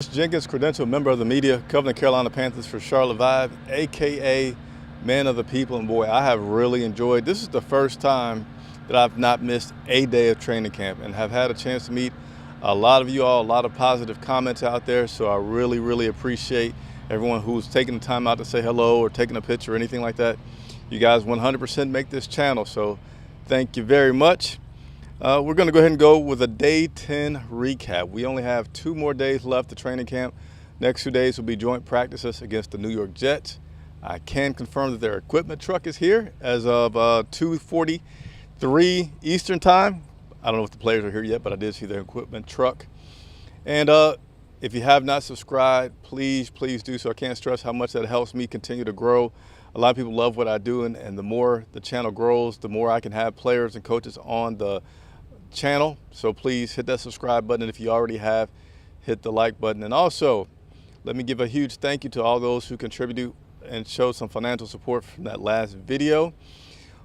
Jenkins, credentialed member of the media, covering the Carolina Panthers for Charlotte Vibe, aka Man of the People. And boy, I have really enjoyed. This is the first time that I've not missed a day of training camp and have had a chance to meet a lot of you all, a lot of positive comments out there. So I really appreciate everyone who's taking the time out to say hello or taking a picture or anything like that. You guys 100% make this channel, so thank you very much. We're going to go ahead and go with a day 10 recap. We only have 2 more days left of training camp. Next 2 days will be joint practices against the New York Jets. I can confirm that their equipment truck is here as of 2:43 Eastern time. I don't know if the players are here yet, but I did see their equipment truck. And if you have not subscribed, please do so. I can't stress how much that helps me continue to grow. A lot of people love what I do, and the more the channel grows, the more I can have players and coaches on the channel. So please hit that subscribe button, and if you already have, hit the like button. And also, let me give a huge thank you to all those who contributed and showed some financial support from that last video.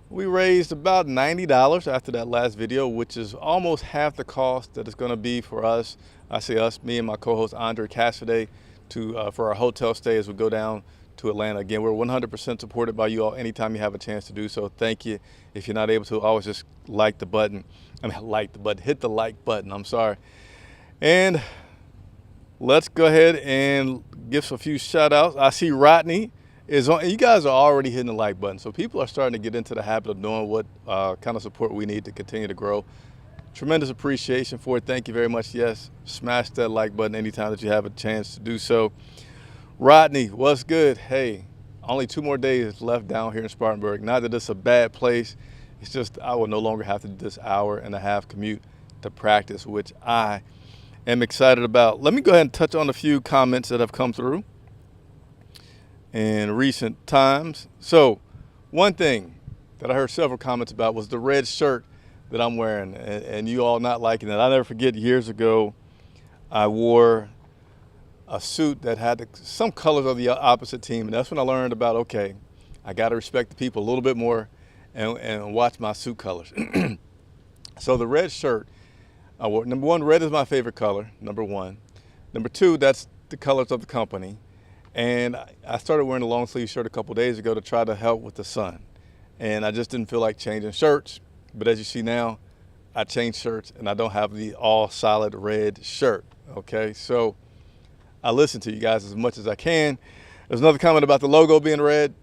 We raised about $90 after that last video, which is almost half the cost that it's going to be for us. I say us, me and my co-host Andre Cassidy, for our hotel stay as we go down to Atlanta. Again, we're 100% supported by you all anytime you have a chance to do so. Thank you. If you're not able to, always just hit the like button, I'm sorry. And let's go ahead and give a few shout outs. I see Rodney is on, and you guys are already hitting the like button. So people are starting to get into the habit of knowing what kind of support we need to continue to grow. Tremendous appreciation for it. Thank you very much. Yes, smash that like button anytime that you have a chance to do so. Rodney, what's good? Hey, only 2 more days left down here in Spartanburg. Not that it's a bad place. It's just I will no longer have to do this 1.5 hour commute to practice, which I am excited about. Let me go ahead and touch on a few comments that have come through in recent times. So one thing that I heard several comments about was the red shirt that I'm wearing, and you all not liking it. I'll never forget years ago, I wore a suit that had some colors of the opposite team, and that's when I learned about, okay, I got to respect the people a little bit more and watch my suit colors. So the red shirt, I wore. Number 1, red is my favorite color, number 1. Number 2, that's the colors of the company. And I started wearing a long sleeve shirt a couple days ago to try to help with the sun. And I just didn't feel like changing shirts. But as you see now, I changed shirts and I don't have the all solid red shirt, okay? So I listen to you guys as much as I can. There's another comment about the logo being red.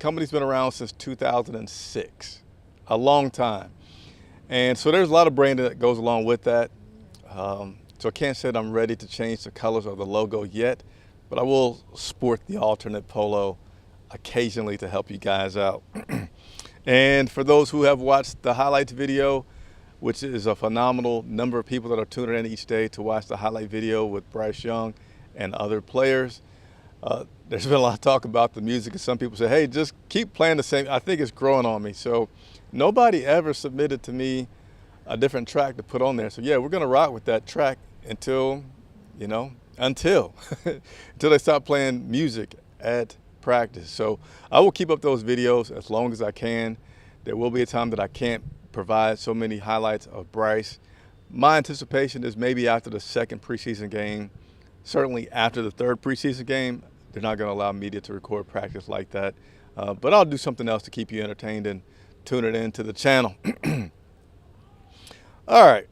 Company's been around since 2006, a long time. And so there's a lot of branding that goes along with that. So I can't say that I'm ready to change the colors of the logo yet, but I will sport the alternate polo occasionally to help you guys out. And for those who have watched the highlights video, which is a phenomenal number of people that are tuning in each day to watch the highlight video with Bryce Young and other players, there's been a lot of talk about the music, and some people say, hey, just keep playing the same. I think it's growing on me. So nobody ever submitted to me a different track to put on there. So yeah, we're gonna rock with that track until until they stop playing music at practice. So I will keep up those videos as long as I can. There will be a time that I can't provide so many highlights of Bryce. My anticipation is maybe after the 2nd preseason game, certainly after the 3rd preseason game, they're not going to allow media to record practice like that. But I'll do something else to keep you entertained and tune it into the channel. All right,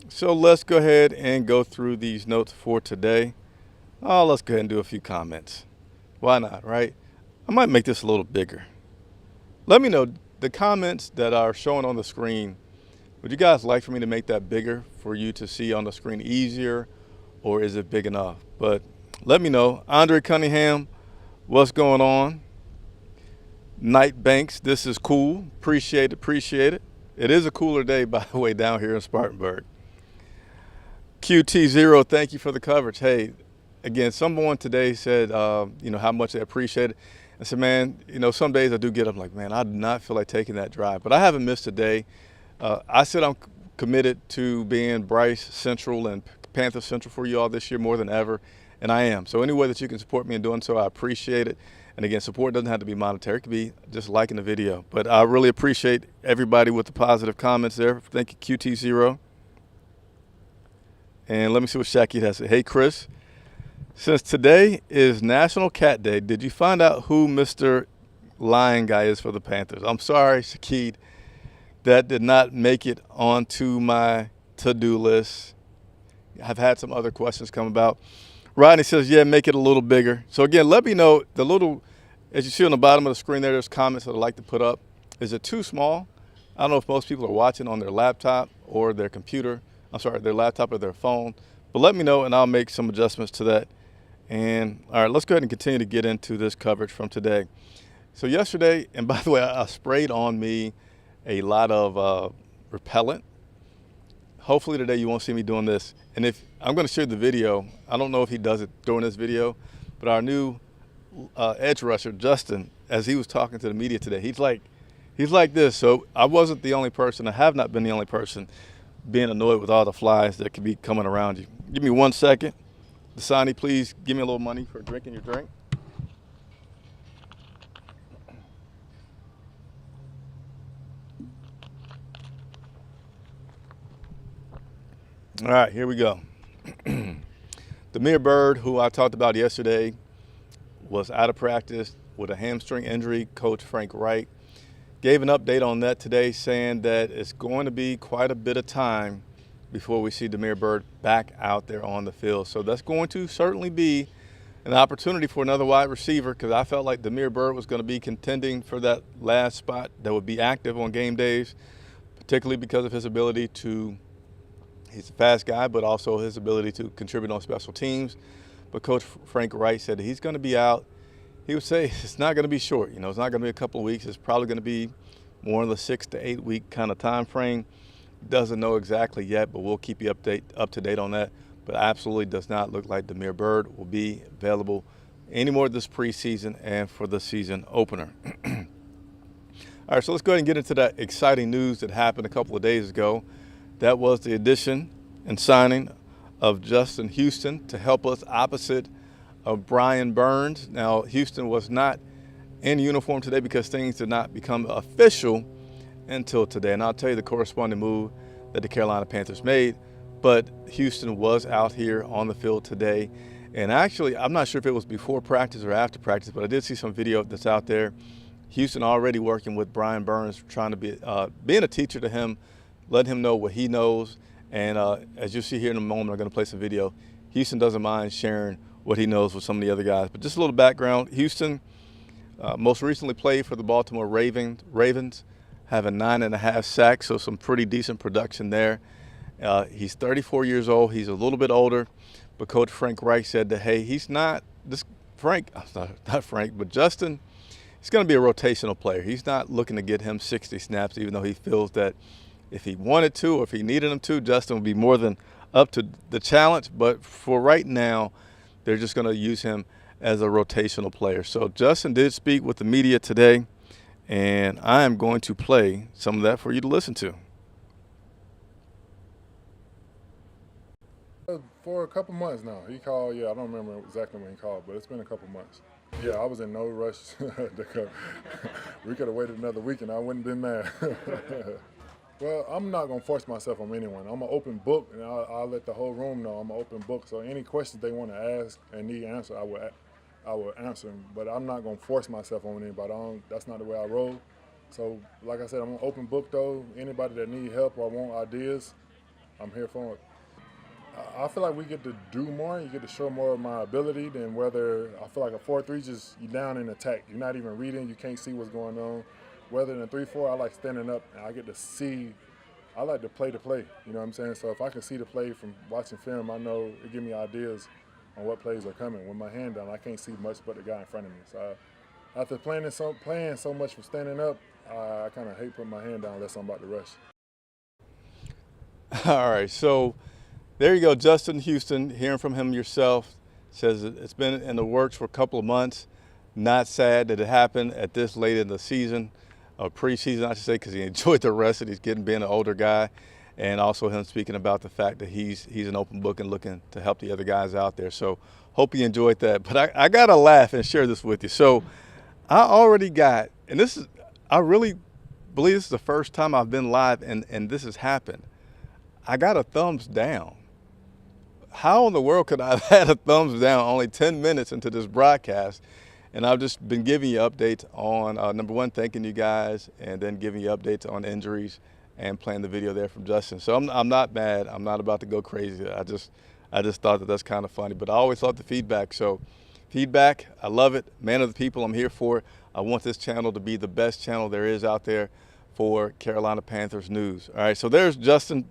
so let's go ahead and go through these notes for today. Let's go ahead and do a few comments. Why not, right? I might make this a little bigger. Let me know the comments that are showing on the screen. Would you guys like for me to make that bigger for you to see on the screen easier, or is it big enough? But let me know. Andre Cunningham, what's going on? Knight Banks, this is cool. Appreciate it. It is a cooler day, by the way, down here in Spartanburg. QT0, thank you for the coverage. Hey, again, someone today said, how much they appreciate it. I said, man, some days I do get up like, man, I do not feel like taking that drive. But I haven't missed a day. I said I'm committed to being Bryce Central and Panther Central for you all this year more than ever, and I am. So any way that you can support me in doing so, I appreciate it. And again, support doesn't have to be monetary. It could be just liking the video. But I really appreciate everybody with the positive comments there. Thank you, QT0. And let me see what Shaqi has to say. Hey, Chris. Since today is National Cat Day, did you find out who Mr. Lion Guy is for the Panthers? I'm sorry, Shaquille, that did not make it onto my to-do list. I've had some other questions come about. Rodney says, yeah, make it a little bigger. So again, let me know the little, as you see on the bottom of the screen there's comments that I'd like to put up. Is it too small? I don't know if most people are watching on their laptop or their computer. I'm sorry, their laptop or their phone. But let me know and I'll make some adjustments to that. And all right, let's go ahead and continue to get into this coverage from today. So yesterday, and by the way, I sprayed on me a lot of repellent. Hopefully today you won't see me doing this. And if I'm going to share the video, I don't know if he does it during this video, but our new edge rusher, Justin, as he was talking to the media today, he's like this. So I wasn't the only person. I have not been the only person being annoyed with all the flies that could be coming around you. Give me 1 second. Dasani, please give me a little money for drinking your drink. All right, here we go. Demir Bird, who I talked about yesterday, was out of practice with a hamstring injury. Coach Frank Wright gave an update on that today, saying that it's going to be quite a bit of time before we see Demir Bird back out there on the field. So that's going to certainly be an opportunity for another wide receiver, because I felt like Demir Bird was going to be contending for that last spot that would be active on game days, particularly because of his ability to, he's a fast guy, but also his ability to contribute on special teams. But Coach Frank Wright said that he's going to be out. He would say it's not going to be short. You know, it's not going to be a couple of weeks. It's probably going to be more in the 6 to 8 week kind of time frame. Doesn't know exactly yet, but we'll keep you up to date on that. But absolutely does not look like Demir Bird will be available anymore this preseason and for the season opener. All right, so let's go ahead and get into that exciting news that happened a couple of days ago. That was the addition and signing of Justin Houston to help us opposite of Brian Burns. Now, Houston was not in uniform today because things did not become official until today. And I'll tell you the corresponding move that the Carolina Panthers made. But Houston was out here on the field today. And actually, I'm not sure if it was before practice or after practice, but I did see some video that's out there. Houston already working with Brian Burns, trying to be being a teacher to him, let him know what he knows. And as you'll see here in a moment, I'm going to play some video. Houston doesn't mind sharing what he knows with some of the other guys. But just a little background. Houston most recently played for the Baltimore Ravens, having 9.5 sacks, so some pretty decent production there. He's 34 years old. He's a little bit older. But Coach Frank Reich said that, hey, he's not this not Frank, but Justin, he's going to be a rotational player. He's not looking to get him 60 snaps, even though he feels that if he wanted to or if he needed him to, Justin would be more than up to the challenge. But for right now, they're just going to use him as a rotational player. So Justin did speak with the media today, and I am going to play some of that for you to listen to. For a couple months now. He called, I don't remember exactly when he called, but it's been a couple months. Yeah, I was in no rush to come. We could have waited another week and I wouldn't have been mad. Well, I'm not going to force myself on anyone. I'm an open book, and I'll let the whole room know I'm an open book. So any questions they want to ask and need answer, I will answer them. But I'm not going to force myself on anybody. That's not the way I roll. So like I said, I'm an open book, though. Anybody that need help or want ideas, I'm here for it. I feel like we get to do more. You get to show more of my ability than whether I feel like a 4-3 just you down in attack. You're not even reading. You can't see what's going on. Whether in a 3-4, I like standing up and I get to see. I like to play the play. You know what I'm saying? So if I can see the play from watching film, I know it gives me ideas on what plays are coming. With my hand down, I can't see much but the guy in front of me. So after playing so much for standing up, I kind of hate putting my hand down unless I'm about to rush. All right, so there you go, Justin Houston, hearing from him yourself, says it's been in the works for a couple of months. Not sad that it happened at this late in the season, or preseason, I should say, because he enjoyed the rest and he's being an older guy. And also him speaking about the fact that he's an open book and looking to help the other guys out there. So hope you enjoyed that. But I got to laugh and share this with you. So I already got, and I really believe this is the first time I've been live and this has happened. I got a thumbs down. how in the world could I have had a thumbs down only 10 minutes into this broadcast? And I've just been giving you updates on, number one, thanking you guys, and then giving you updates on injuries and playing the video there from Justin. So I'm not mad. I'm not about to go crazy. I just thought that that's kind of funny. But I always love the feedback. So feedback, I love it. Man of the people, I'm here for it. I want this channel to be the best channel there is out there for Carolina Panthers news. All right, so there's Justin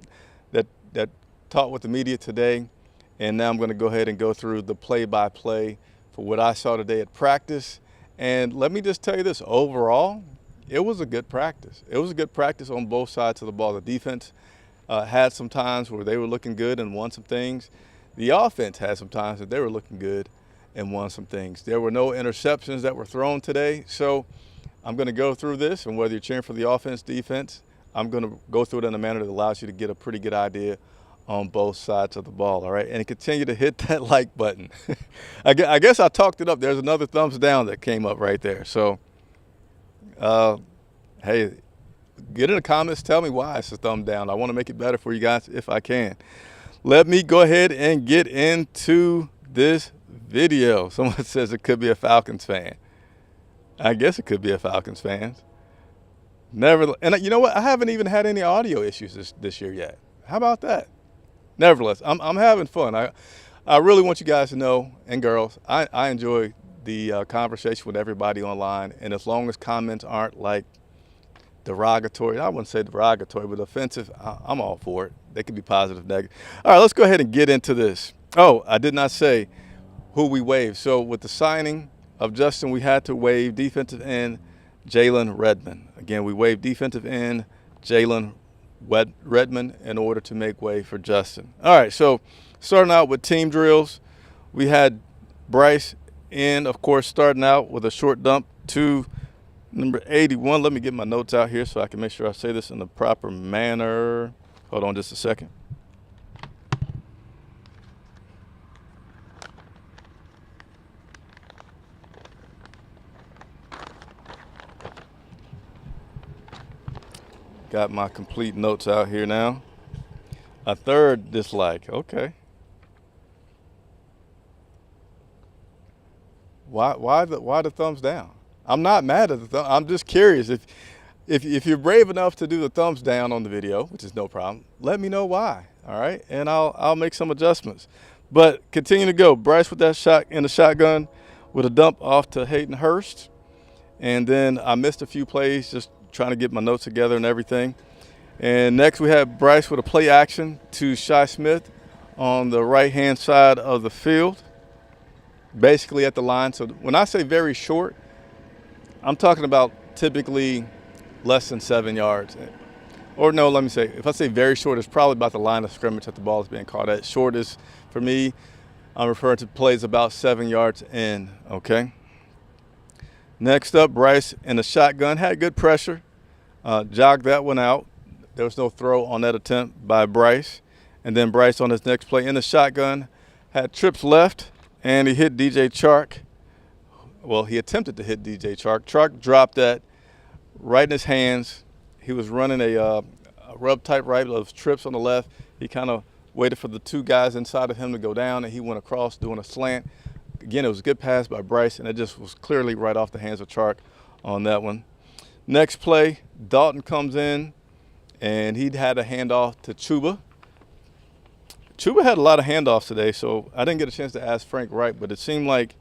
that talked with the media today. And now I'm going to go ahead and go through the play-by-play for what I saw today at practice. And let me just tell you this, overall, it was a good practice. It was a good practice on both sides of the ball. The defense had some times where they were looking good and won some things. The offense had some times that they were looking good and won some things. There were no interceptions that were thrown today. So I'm going to go through this, and whether you're cheering for the offense, defense, I'm going to go through it in a manner that allows you to get a pretty good idea on both sides of the ball, all right? And continue to hit that like button. I guess I talked it up. There's another thumbs down that came up right there. So, hey, get in the comments. Tell me why it's a thumb down. I want to make it better for you guys if I can. Let me go ahead and get into this video. Someone says it could be a Falcons fan. I guess it could be a Falcons fan. Never, and you know what? I haven't even had any audio issues this year yet. How about that? Nevertheless, I'm having fun. I really want you guys to know, and girls, I enjoy the conversation with everybody online. And as long as comments aren't like derogatory, I wouldn't say derogatory, but offensive, I'm all for it. They can be positive, negative. All right, let's go ahead and get into this. Oh, I did not say who we waived. So with the signing of Justin, we had to waive defensive end Jalen Redmond. Again, we waived defensive end Jalen Redmond in order to make way for Justin. All right, so starting out with team drills, we had Bryce in, of course, starting out with a short dump to number 81. Let me get my notes out here so I can make sure I say this in the proper manner. Hold on just a second. Got my complete notes out here now. A third dislike. Okay. Why the thumbs down? I'm not mad at the thumb. I'm just curious if you're brave enough to do the thumbs down on the video, which is no problem. Let me know why. All right, and I'll make some adjustments. But continue to go. Bryce with that shot in the shotgun with a dump off to Hayden Hurst, and then I missed a few plays just trying to get my notes together and everything. And next we have Bryce with a play action to Shi Smith on the right-hand side of the field, basically at the line. So when I say very short, I'm talking about typically less than 7 yards. Or no, let me say, if I say very short, it's probably about the line of scrimmage that the ball is being caught at. Short is, for me, I'm referring to plays about 7 yards in, okay? Next up, Bryce in the shotgun, had good pressure, jogged that one out. There was no throw on that attempt by Bryce. And then Bryce on his next play in the shotgun had trips left, and he hit DJ Chark. Well, he attempted to hit DJ Chark. Chark dropped that right in his hands. He was running a rub type right, those trips on the left. He kind of waited for the two guys inside of him to go down, and he went across doing a slant. Again, it was a good pass by Bryce, and it just was clearly right off the hands of Chark on that one. Next play, Dalton comes in, and he'd had a handoff to Chuba. Chuba had a lot of handoffs today, so I didn't get a chance to ask Frank Wright, but it seemed like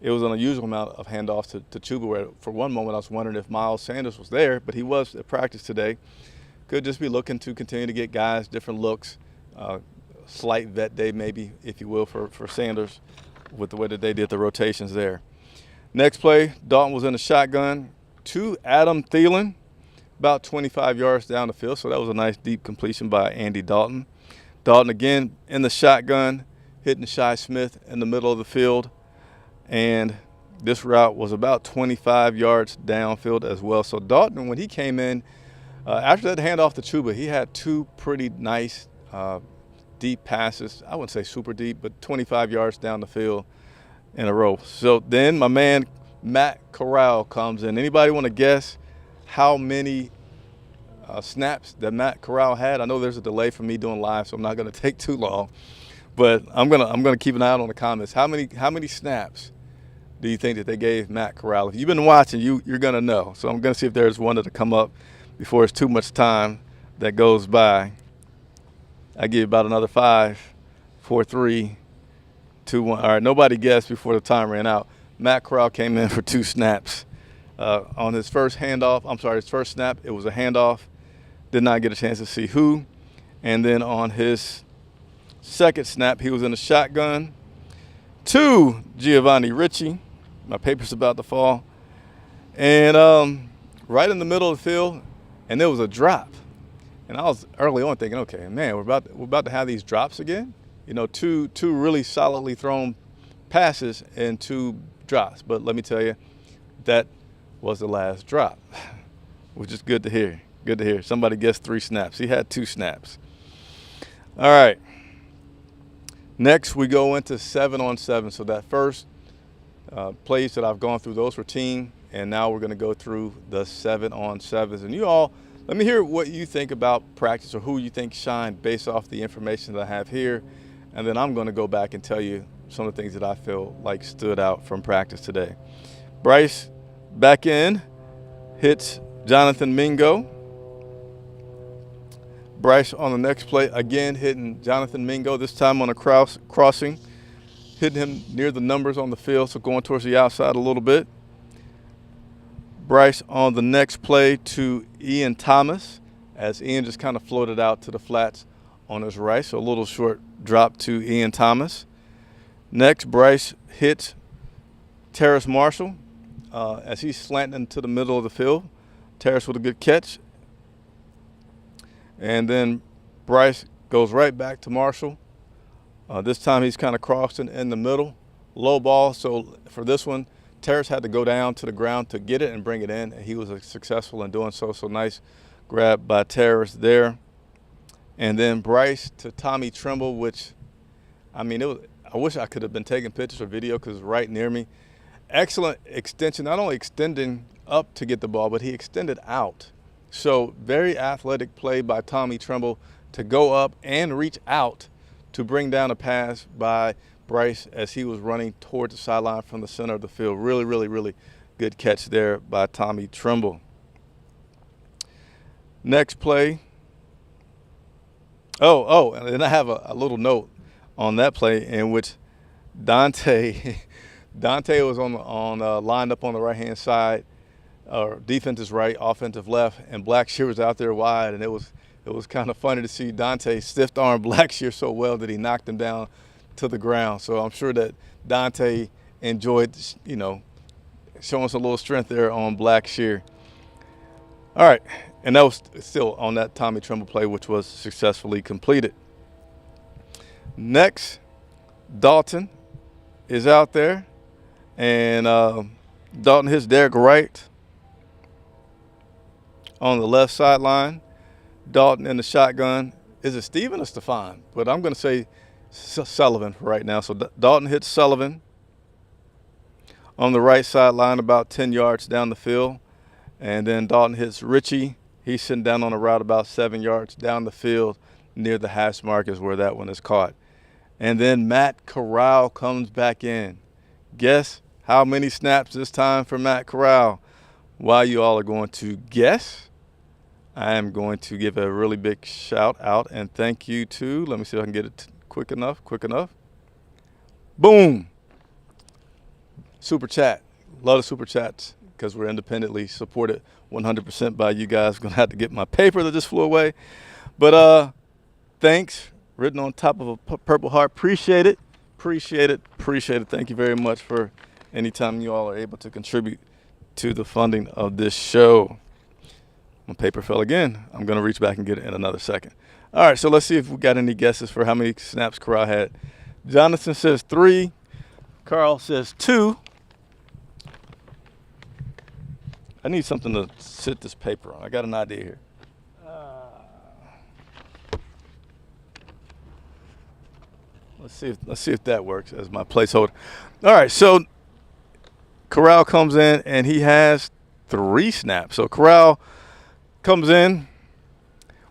it was an unusual amount of handoffs to Chuba, where for one moment I was wondering if Miles Sanders was there, but he was at practice today. Could just be looking to continue to get guys different looks, slight vet day maybe, if you will, for Sanders with the way that they did the rotations there. Next play, Dalton was in the shotgun to Adam Thielen, about 25 yards down the field, so that was a nice deep completion by Andy Dalton. Dalton again in the shotgun, hitting Shi Smith in the middle of the field. And this route was about 25 yards downfield as well. So Dalton, when he came in, after that handoff to Chuba, he had two pretty nice deep passes. I wouldn't say super deep, but 25 yards down the field in a row. So then my man Matt Corral comes in. Anybody want to guess how many snaps that Matt Corral had? I know there's a delay for me doing live, so I'm not going to take too long. But I'm gonna keep an eye out on the comments. How many snaps do you think that they gave Matt Corral? If you've been watching, you're gonna know. So I'm gonna see if there's one that'll come up before it's too much time that goes by. I give you about another 5, 4, 3, 2, 1. All right, nobody guessed before the time ran out. Matt Corral came in for 2 snaps. On his first his first snap, it was a handoff. Did not get a chance to see who. And then on his second snap, he was in a shotgun to Giovanni Ricci. My paper's about to fall. And right in the middle of the field, and there was a drop. And I was early on thinking, okay, man, we're about to have these drops again. You know, two really solidly thrown passes and 2 drops. But let me tell you, that was the last drop, which is good to hear. Good to hear. Somebody guessed 3 snaps. He had 2 snaps. All right. Next, we go into 7-on-7. So that first plays that I've gone through, those were team, and now we're going to go through the 7-on-7s. And you all, let me hear what you think about practice or who you think shined based off the information that I have here. And then I'm going to go back and tell you some of the things that I feel like stood out from practice today. Bryce back in, hits Jonathan Mingo. Bryce on the next play, again hitting Jonathan Mingo, this time on a crossing, hitting him near the numbers on the field, so going towards the outside a little bit. Bryce on the next play to Ian Thomas, as Ian just kind of floated out to the flats on his right, so a little short drop to Ian Thomas. Next, Bryce hits Terrace Marshall as he's slanting to the middle of the field. Terrace with a good catch. And then Bryce goes right back to Marshall. This time he's kind of crossing in the middle. Low ball, so for this one, Terrace had to go down to the ground to get it and bring it in, and he was successful in doing so. So nice grab by Terrace there. And then Bryce to Tommy Tremble, which, I mean, I wish I could have been taking pictures or video because it's right near me. Excellent extension, not only extending up to get the ball, but he extended out. So very athletic play by Tommy Tremble to go up and reach out to bring down a pass by Bryce as he was running towards the sideline from the center of the field. Really, really, really good catch there by Tommy Tremble. Next play. And then I have a little note on that play in which Dante was lined up on the right-hand side. Defense is right, offensive left, and Blackshear was out there wide, and it was kind of funny to see Dante stiff arm Blackshear so well that he knocked him down to the ground. So I'm sure that Dante enjoyed, showing us a little strength there on Blackshear. All right, and that was still on that Tommy Tremble play, which was successfully completed. Next, Dalton is out there, and Dalton hits Derek Wright on the left sideline. Dalton in the shotgun. Is it Steven or Stefan? But I'm going to say Sullivan right now. So Dalton hits Sullivan on the right sideline about 10 yards down the field. And then Dalton hits Richie. He's sitting down on the route about 7 yards down the field near the hash mark is where that one is caught. And then Matt Corral comes back in. Guess how many snaps this time for Matt Corral? While you all are going to guess, I am going to give a really big shout out and thank you to, let me see if I can get it quick enough. Boom. Super chat. Love the super chats because we're independently supported 100% by you guys. Going to have to get my paper that just flew away. But thanks. Written on top of a Purple Heart. Appreciate it. Thank you very much for any time you all are able to contribute to the funding of this show. My paper fell again. I'm going to reach back and get it in another second. All right, so let's see if we got any guesses for how many snaps Corral had. Jonathan says 3. Carl says 2. I need something to sit this paper on. I got an idea here. Let's see if that works as my placeholder. All right, so Corral comes in and he has 3 snaps. So Corral comes in,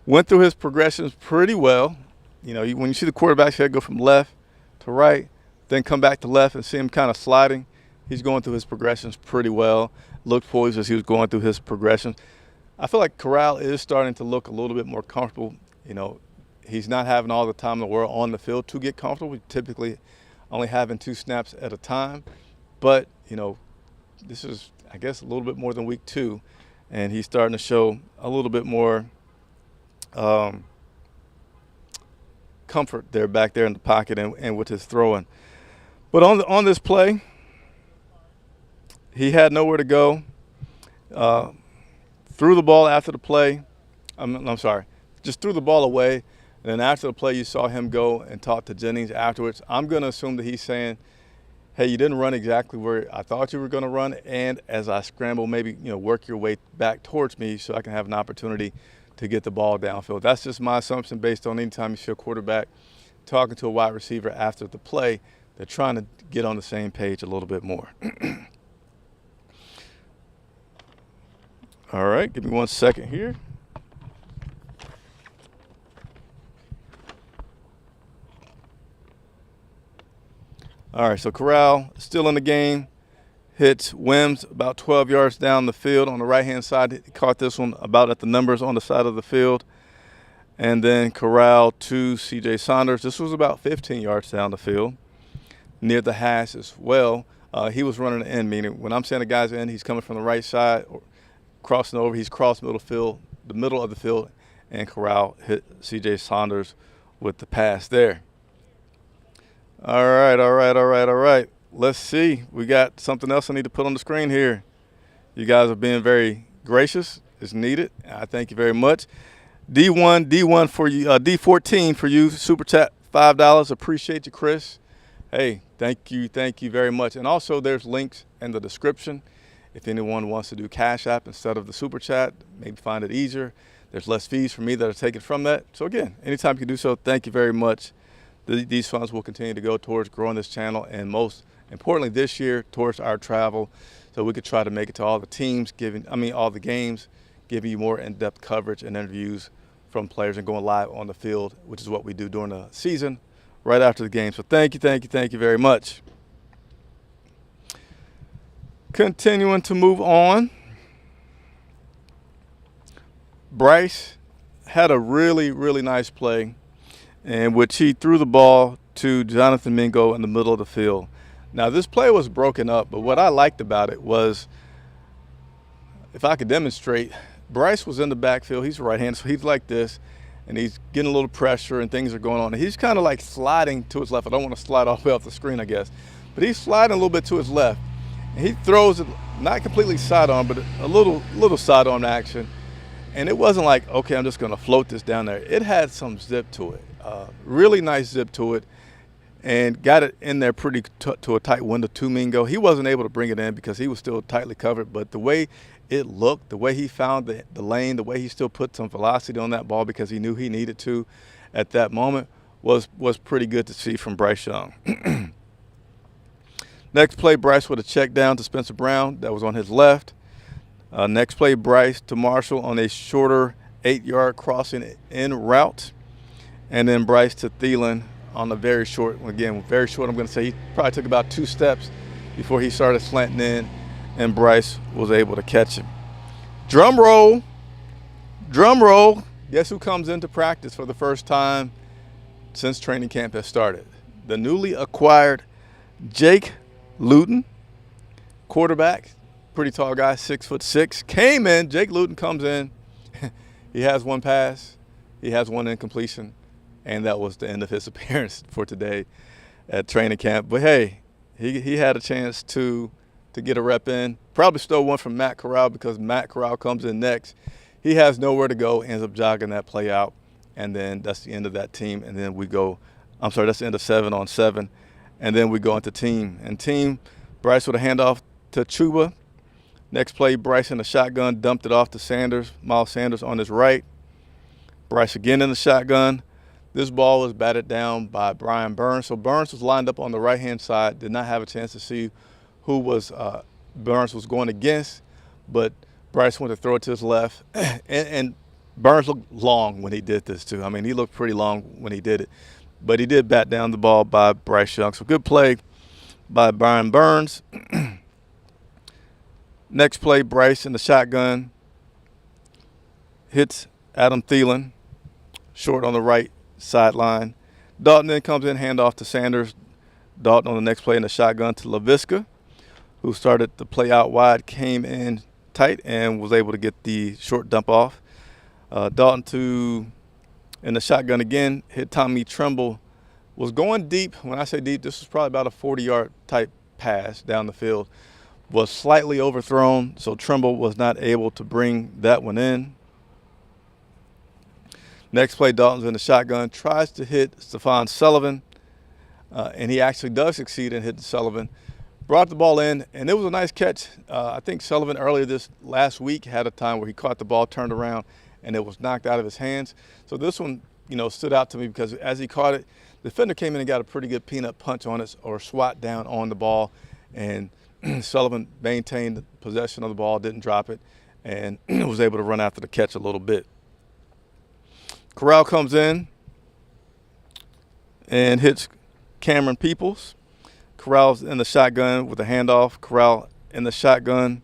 went through his progressions pretty well, you know, when you see the quarterback's head go from left to right, then come back to left and see him kind of sliding, he's going through his progressions pretty well. Looked poised as he was going through his progressions. I feel like Corral is starting to look a little bit more comfortable. You know, he's not having all the time in the world on the field to get comfortable. We typically only having 2 snaps at a time. But, you know, this is, I guess, a little bit more than week 2, and he's starting to show a little bit more comfort there back there in the pocket and with his throwing. But on this play, he had nowhere to go. Threw the ball after the play. I'm sorry, just threw the ball away. And then after the play, you saw him go and talk to Jennings afterwards. I'm going to assume that he's saying, hey, you didn't run exactly where I thought you were going to run. And as I scramble, maybe, you know, work your way back towards me so I can have an opportunity to get the ball downfield. That's just my assumption based on any time you see a quarterback talking to a wide receiver after the play. They're trying to get on the same page a little bit more. All right, give me 1 second here. All right, so Corral still in the game. Hits Wims about 12 yards down the field on the right-hand side. He caught this one about at the numbers on the side of the field. And then Corral to C.J. Saunders. This was about 15 yards down the field, near the hash as well. He was running the end, meaning when I'm saying the guy's in, he's coming from the right side, or crossing over. He's crossed the middle of the field, and Corral hit C.J. Saunders with the pass there. All right. Let's see. We got something else I need to put on the screen here. You guys are being very gracious. It's needed. I thank you very much. D1 for you, D14 for you. Super chat $5. Appreciate you, Chris. Hey, thank you very much. And also, there's links in the description. If anyone wants to do Cash App instead of the Super Chat, maybe find it easier. There's less fees for me that are taken from that. So again, anytime you can do so, thank you very much. These funds will continue to go towards growing this channel, and most importantly this year, towards our travel, so we could try to make it to all the teams, all the games, giving you more in-depth coverage and interviews from players and going live on the field, which is what we do during the season, right after the game. So thank you very much. Continuing to move on. Bryce had a really, really nice play in which he threw the ball to Jonathan Mingo in the middle of the field. Now, this play was broken up, but what I liked about it was, if I could demonstrate, Bryce was in the backfield. He's right-handed, so he's like this, and he's getting a little pressure and things are going on. And he's kind of like sliding to his left. I don't want to slide all the way off the screen, I guess. But he's sliding a little bit to his left. And he throws it, not completely sidearm, but a little sidearm action. And it wasn't like, okay, I'm just going to float this down there. It had some zip to it, really nice zip to it, and got it in there pretty to a tight window to Mingo. He wasn't able to bring it in because he was still tightly covered, but the way it looked, the way he found the lane, the way he still put some velocity on that ball because he knew he needed to at that moment was pretty good to see from Bryce Young. Next play, Bryce with a check down to Spencer Brown. That was on his left. Next play, Bryce to Marshall on a shorter 8-yard crossing in route. And then Bryce to Thielen on a very short, again, very short, I'm going to say he probably took about 2 steps before he started slanting in, and Bryce was able to catch him. Drum roll. Guess who comes into practice for the first time since training camp has started? The newly acquired Jake Luton, quarterback, pretty tall guy, 6'6", came in. Jake Luton comes in. He has 1 pass. He has 1 incompletion. And that was the end of his appearance for today at training camp. But, hey, he had a chance to get a rep in. Probably stole one from Matt Corral because Matt Corral comes in next. He has nowhere to go, ends up jogging that play out. And then that's the end of that team. And then we go – that's the end of 7-on-7. And then we go into team. And team, Bryce with a handoff to Chuba. Next play, Bryce in the shotgun, dumped it off to Sanders, Miles Sanders on his right. Bryce again in the shotgun. This ball was batted down by Brian Burns. So Burns was lined up on the right-hand side, did not have a chance to see who was Burns was going against, but Bryce went to throw it to his left. And Burns looked long when he did this too. I mean, he looked pretty long when he did it. But he did bat down the ball by Bryce Young. So good play by Brian Burns. Next play, Bryce in the shotgun. Hits Adam Thielen, short on the right sideline. Dalton then comes in, handoff to Sanders. Dalton on the next play in the shotgun to LaVisca, who started the play out wide, came in tight and was able to get the short dump off. Dalton in the shotgun again, hit Tommy Tremble. Was going deep. When I say deep, this was probably about a 40-yard type pass down the field. Was slightly overthrown, so Tremble was not able to bring that one in. Next play, Dalton's in the shotgun, tries to hit Stephon Sullivan, and he actually does succeed in hitting Sullivan. Brought the ball in, and it was a nice catch. I think Sullivan earlier this last week had a time where he caught the ball, turned around, and it was knocked out of his hands. So this one, stood out to me because as he caught it, the defender came in and got a pretty good peanut punch on it or swat down on the ball, and Sullivan maintained possession of the ball, didn't drop it, and was able to run after the catch a little bit. Corral comes in and hits Cameron Peoples. Corral's in the shotgun with a handoff. Corral in the shotgun.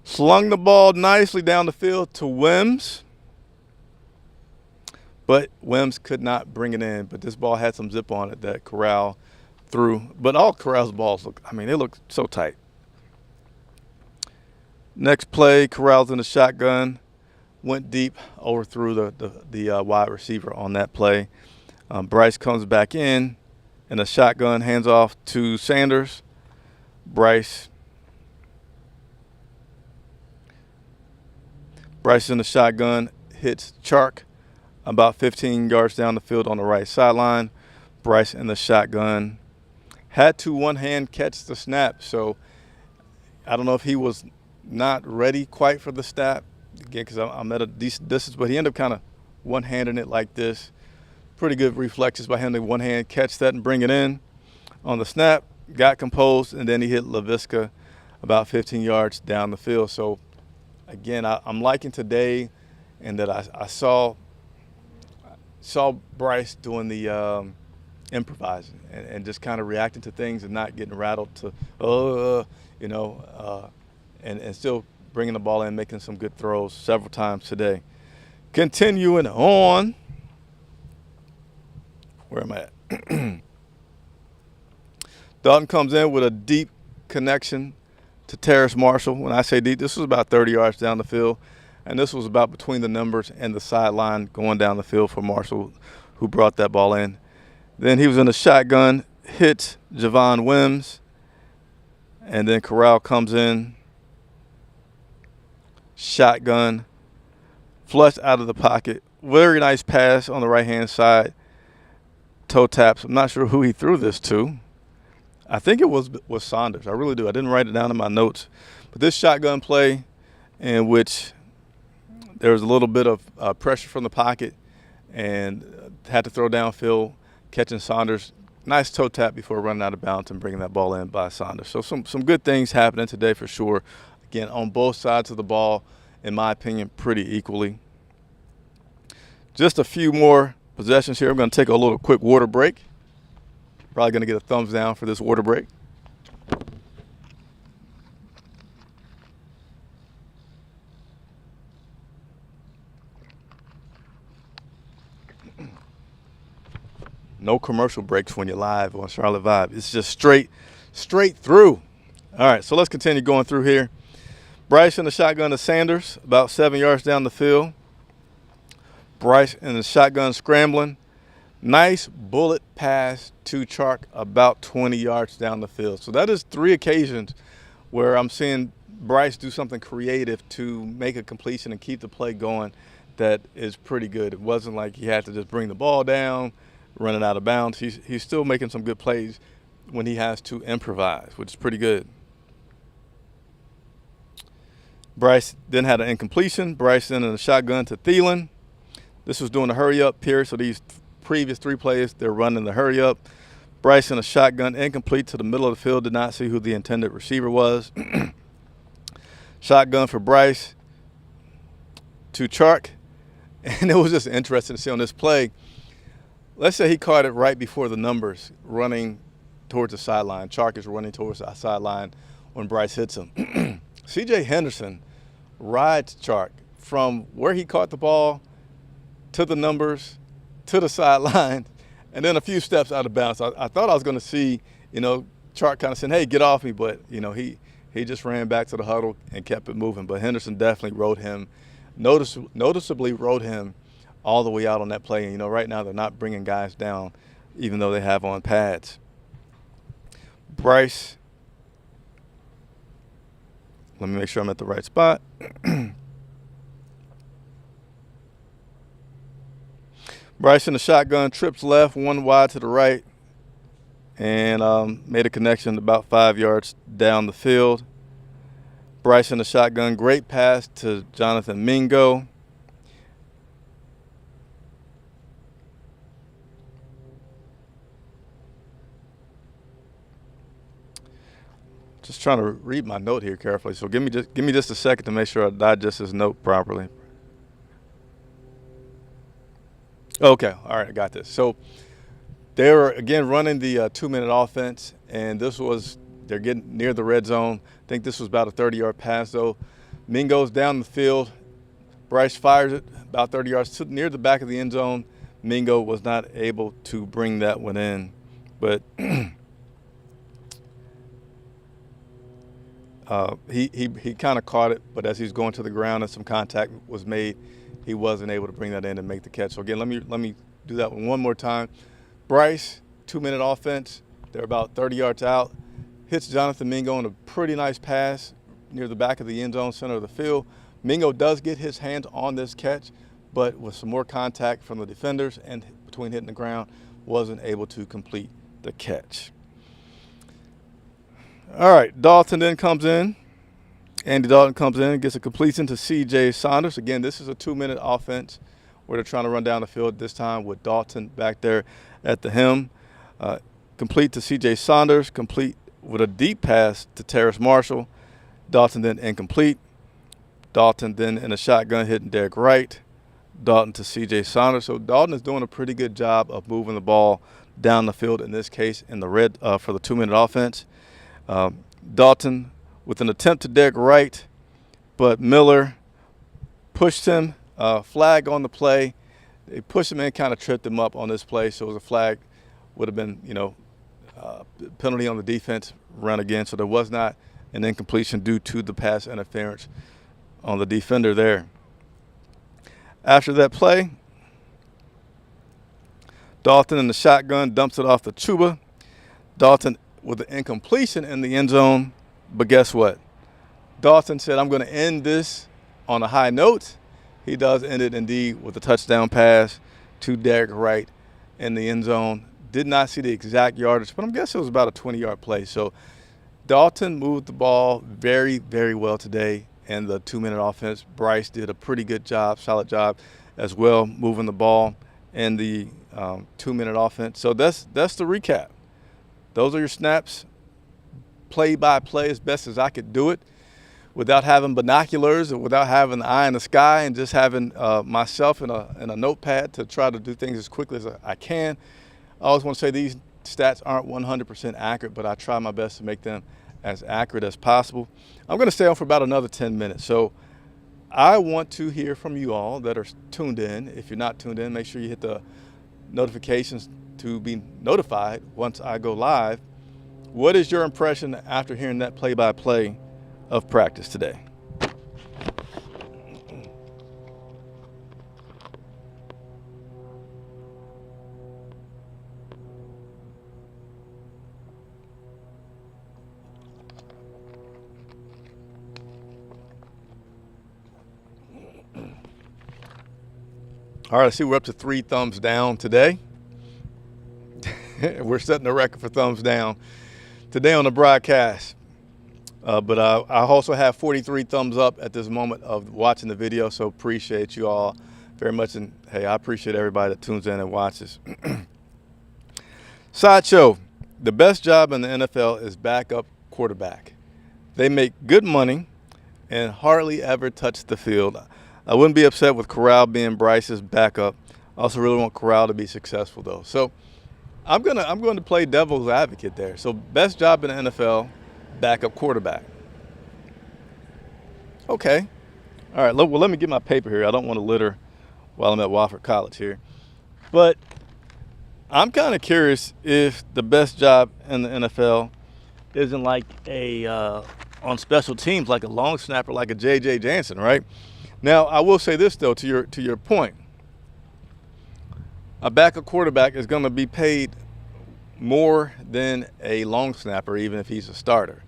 Slung the ball nicely down the field to Wims. But Wims could not bring it in. But this ball had some zip on it that Corral threw. But all Corral's balls they look so tight. Next play, Corral's in the shotgun. Went deep, overthrew the wide receiver on that play. Bryce comes back in the shotgun, hands off to Sanders. Bryce in the shotgun, hits Chark about 15 yards down the field on the right sideline. Bryce in the shotgun had to one-hand catch the snap, so I don't know if he was not ready quite for the snap. Again, because I'm at a decent distance, but he ended up kind of one-handing it like this. Pretty good reflexes by him to one-hand catch that and bring it in. On the snap, got composed, and then he hit LaVisca about 15 yards down the field. So, again, I'm liking today and that I saw Bryce doing the improvising and just kind of reacting to things and not getting rattled and still bringing the ball in, making some good throws several times today. Continuing on. Where am I at? Dalton comes in with a deep connection to Terrace Marshall. When I say deep, this was about 30 yards down the field, and this was about between the numbers and the sideline going down the field for Marshall, who brought that ball in. Then he was in the shotgun, hit Javon Wims, and then Corral comes in. Shotgun, flush out of the pocket. Very nice pass on the right-hand side. Toe taps. I'm not sure who he threw this to. I think it was Saunders. I really do. I didn't write it down in my notes. But this shotgun play in which there was a little bit of pressure from the pocket and had to throw downfield, catching Saunders. Nice toe tap before running out of bounds and bringing that ball in by Saunders. So some good things happening today for sure. Again, on both sides of the ball, in my opinion, pretty equally. Just a few more possessions here. I'm going to take a little quick water break. Probably going to get a thumbs down for this water break. No commercial breaks when you're live on Charlotte Vibe. It's just straight through. All right, so let's continue going through here. Bryce in the shotgun to Sanders, about 7 yards down the field. Bryce in the shotgun scrambling. Nice bullet pass to Chark about 20 yards down the field. So that is 3 occasions where I'm seeing Bryce do something creative to make a completion and keep the play going that is pretty good. It wasn't like he had to just bring the ball down, running out of bounds. He's still making some good plays when he has to improvise, which is pretty good. Bryce then had an incompletion. Bryce then in the shotgun to Thielen. This was doing the hurry-up period, so these previous 3 plays, they're running the hurry-up. Bryce in a shotgun, incomplete to the middle of the field, did not see who the intended receiver was. Shotgun for Bryce to Chark, And it was just interesting to see on this play. Let's say he caught it right before the numbers running towards the sideline. Chark is running towards the sideline when Bryce hits him. C.J. Henderson rides Chark from where he caught the ball to the numbers to the sideline and then a few steps out of bounds. I thought I was going to see, Chark kind of saying, hey, get off me. But, he just ran back to the huddle and kept it moving. But Henderson definitely rode him, noticeably rode him all the way out on that play. And, right now they're not bringing guys down, even though they have on pads. Bryce, let me make sure I'm at the right spot. Bryce in the shotgun, trips left, one wide to the right, and made a connection about 5 yards down the field. Bryce in the shotgun, great pass to Jonathan Mingo. Just trying to read my note here carefully, so give me just a second to make sure I digest this note properly. Okay, all right, I got this. So they were, again, running the 2-minute offense, and they're getting near the red zone. I think this was about a 30-yard pass, though. Mingo's down the field. Bryce fires it about 30 yards near the back of the end zone. Mingo was not able to bring that one in, but he kind of caught it, but as he was going to the ground and some contact was made, he wasn't able to bring that in and make the catch. So again, let me do that one more time. Bryce, 2-minute offense. They're about 30 yards out. Hits Jonathan Mingo on a pretty nice pass near the back of the end zone, center of the field. Mingo does get his hands on this catch, but with some more contact from the defenders and between hitting the ground, wasn't able to complete the catch. All right, Dalton then comes in. Andy Dalton comes in and gets a completion to C.J. Saunders. Again, this is a 2-minute offense where they're trying to run down the field this time with Dalton back there at the helm. Complete to C.J. Saunders, complete with a deep pass to Terrace Marshall. Dalton then incomplete. Dalton then in a shotgun hitting Derek Wright. Dalton to C.J. Saunders. So Dalton is doing a pretty good job of moving the ball down the field, in this case in the red for the 2-minute offense. Dalton with an attempt to Derek Wright, but Miller pushed him, flag on the play. They pushed him in, kind of tripped him up on this play, so it was a flag. Would have been, penalty on the defense, run again. So there was not an incompletion due to the pass interference on the defender there. After that play, Dalton in the shotgun dumps it off to Chuba. Dalton with an incompletion in the end zone. But guess what? Dalton said, I'm going to end this on a high note. He does end it indeed with a touchdown pass to Derek Wright in the end zone. Did not see the exact yardage, but I'm guessing it was about a 20-yard play. So Dalton moved the ball very, very well today in the 2-minute offense. Bryce did a pretty good job, solid job as well, moving the ball in the 2-minute offense. So that's the recap. Those are your snaps, play by play, as best as I could do it without having binoculars or without having the eye in the sky, and just having myself in a notepad to try to do things as quickly as I can. I always want to say these stats aren't 100% accurate, but I try my best to make them as accurate as possible. I'm going to stay on for about another 10 minutes. So I want to hear from you all that are tuned in. If you're not tuned in, make sure you hit the notifications to be notified once I go live. What is your impression after hearing that play-by-play of practice today? All right, I see we're up to 3 thumbs down today. We're setting the record for thumbs down today on the broadcast. But I also have 43 thumbs up at this moment of watching the video, so appreciate you all very much. And, hey, I appreciate everybody that tunes in and watches. Sideshow, the best job in the NFL is backup quarterback. They make good money and hardly ever touch the field. I wouldn't be upset with Corral being Bryce's backup. I also really want Corral to be successful, though. So I'm going to play devil's advocate there. So best job in the NFL, backup quarterback. Okay. All right, well, let me get my paper here. I don't want to litter while I'm at Wofford College here. But I'm kind of curious if the best job in the NFL isn't like a on special teams, like a long snapper, like a J.J. Jansen, right? Now, I will say this, though, to your point. A backup quarterback is going to be paid more than a long snapper, even if he's a starter.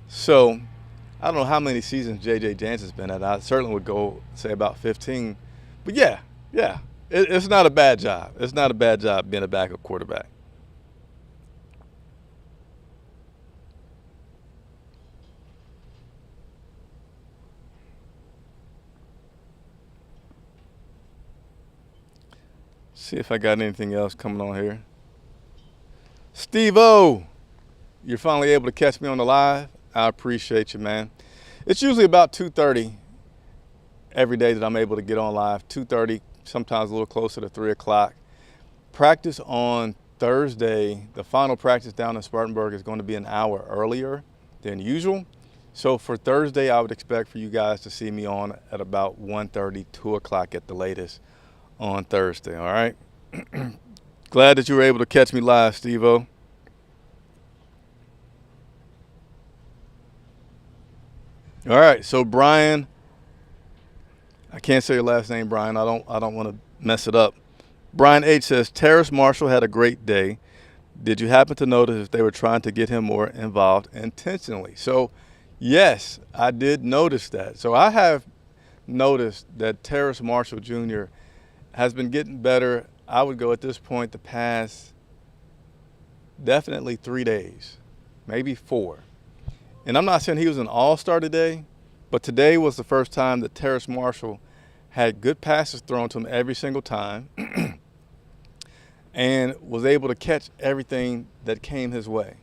So I don't know how many seasons J.J. Jansen's been at. I certainly would go say about 15. But yeah, it's not a bad job. It's not a bad job being a backup quarterback. See if I got anything else coming on here. Steve-O, you're finally able to catch me on the live. I appreciate you, man. It's usually about 2:30 every day that I'm able to get on live. 2:30, sometimes a little closer to 3 o'clock. Practice on Thursday, the final practice down in Spartanburg is going to be an hour earlier than usual. So for Thursday, I would expect for you guys to see me on at about 1:30, 2 o'clock at the latest on Thursday, all right? Glad that you were able to catch me live, Steve-O. All right, so Brian, I can't say your last name, Brian. I don't want to mess it up. Brian H says, Terrace Marshall had a great day. Did you happen to notice if they were trying to get him more involved intentionally? So, yes, I did notice that. So I have noticed that Terrace Marshall Jr. has been getting better. I would go at this point the past definitely 3 days, maybe 4. And I'm not saying he was an all-star today, but today was the first time that Terrace Marshall had good passes thrown to him every single time and was able to catch everything that came his way.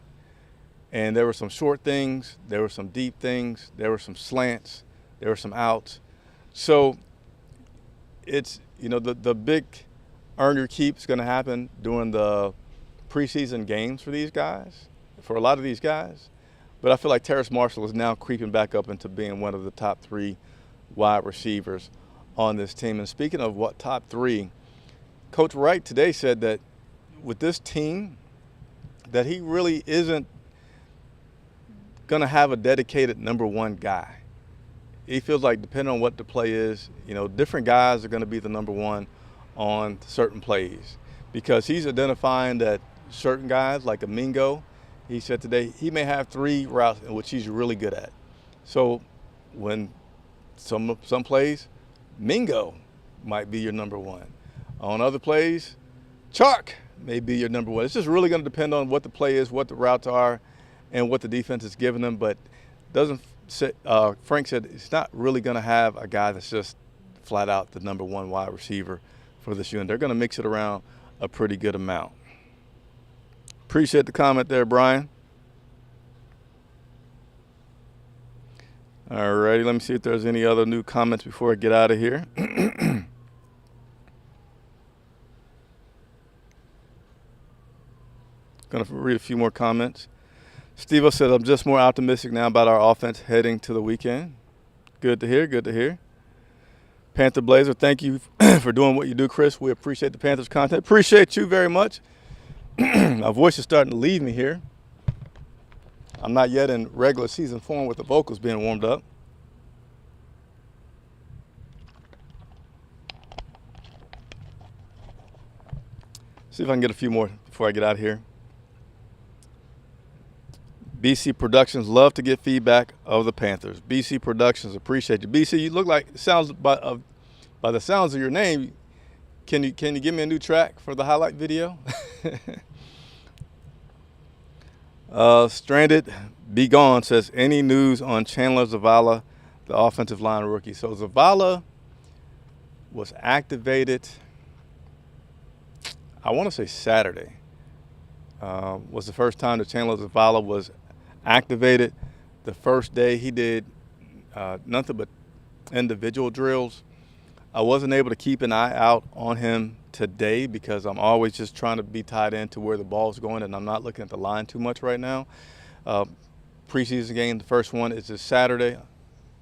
And there were some short things, there were some deep things, there were some slants, there were some outs. So it's, the big earn your keep is going to happen during the preseason games for these guys, for a lot of these guys. But I feel like Terrace Marshall is now creeping back up into being one of the top 3 wide receivers on this team. And speaking of what top 3, Coach Wright today said that with this team, that he really isn't going to have a dedicated number 1 guy. He feels like depending on what the play is, different guys are going to be the number 1 on certain plays, because he's identifying that certain guys like a Mingo, he said today he may have 3 routes in which he's really good at. So when some plays, Mingo might be your number 1. On other plays, Chark may be your number 1. It's just really going to depend on what the play is, what the routes are, and what the defense is giving them. But Frank said it's not really going to have a guy that's just flat out the number 1 wide receiver for this unit. They're going to mix it around a pretty good amount. Appreciate the comment there, Brian. All righty, let me see if there's any other new comments before I get out of here. Going to read a few more comments. Steve said, I'm just more optimistic now about our offense heading to the weekend. Good to hear, good to hear. Panther Blazer, thank you for doing what you do, Chris. We appreciate the Panthers content. Appreciate you very much. My voice is starting to leave me here. I'm not yet in regular season form with the vocals being warmed up. See if I can get a few more before I get out of here. BC Productions love to get feedback of the Panthers. BC Productions, appreciate you. BC, you look like, sounds by the sounds of your name, can you give me a new track for the highlight video? Stranded Be Gone says, any news on Chandler Zavala, the offensive line rookie? So Zavala was activated, I want to say Saturday, was the first time that Chandler Zavala was activated. The first day he did nothing but individual drills. I wasn't able to keep an eye out on him today because I'm always just trying to be tied into where the ball's going, and I'm not looking at the line too much right now. Preseason game, the first one is this Saturday.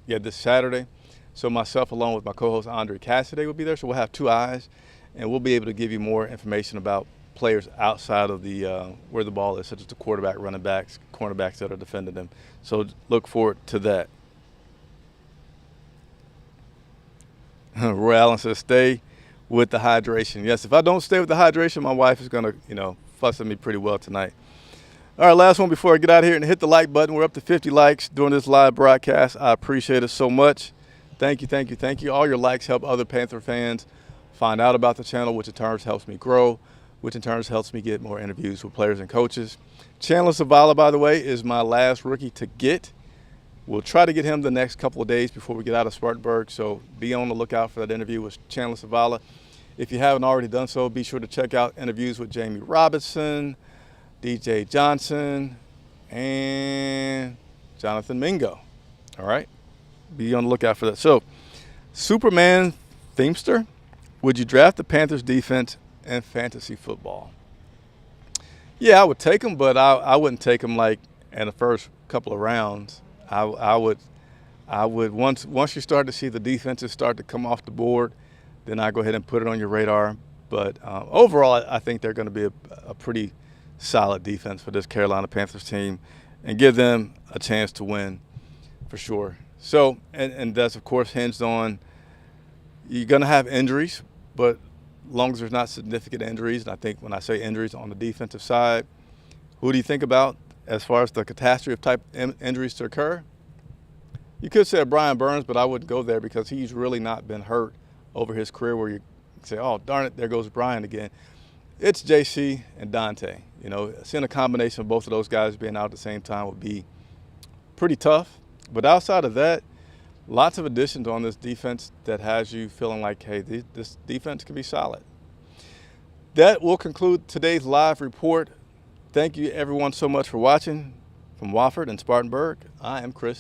Yeah, this Saturday. So myself, along with my co-host Andre Cassidy, will be there. So we'll have two eyes, and we'll be able to give you more information about players outside of the where the ball is, such as the quarterback, running backs, cornerbacks that are defending them. So look forward to that. Roy Allen says, stay with the hydration. Yes, if I don't stay with the hydration, my wife is going to, fuss at me pretty well tonight. All right, last one before I get out of here, and hit the like button. We're up to 50 likes during this live broadcast. I appreciate it so much. Thank you, thank you, thank you. All your likes help other Panther fans find out about the channel, which in turn helps me grow, which in turn helps me get more interviews with players and coaches. Chandler Zavala, by the way, is my last rookie to get. We'll try to get him the next couple of days before we get out of Spartanburg, so be on the lookout for that interview with Chandler Zavala. If you haven't already done so, be sure to check out interviews with Jamie Robinson, DJ Johnson, and Jonathan Mingo. All right? Be on the lookout for that. So, Superman Themester, would you draft the Panthers defense in fantasy football? Yeah, I would take them, but I wouldn't take them like in the first couple of rounds. I would once you start to see the defenses start to come off the board, then I go ahead and put it on your radar. But overall, I think they're going to be a pretty solid defense for this Carolina Panthers team and give them a chance to win for sure. So, and that's, of course, hinged on you're going to have injuries, but as long as there's not significant injuries, and I think when I say injuries on the defensive side, who do you think about as far as the catastrophe of type injuries to occur? You could say Brian Burns, but I wouldn't go there because he's really not been hurt over his career where you say, oh, darn it, there goes Brian again. It's JC and Dante. Seeing a combination of both of those guys being out at the same time would be pretty tough. But outside of that, lots of additions on this defense that has you feeling like, hey, this defense can be solid. That will conclude today's live report. Thank you, everyone, so much for watching. From Wofford and Spartanburg, I am Chris.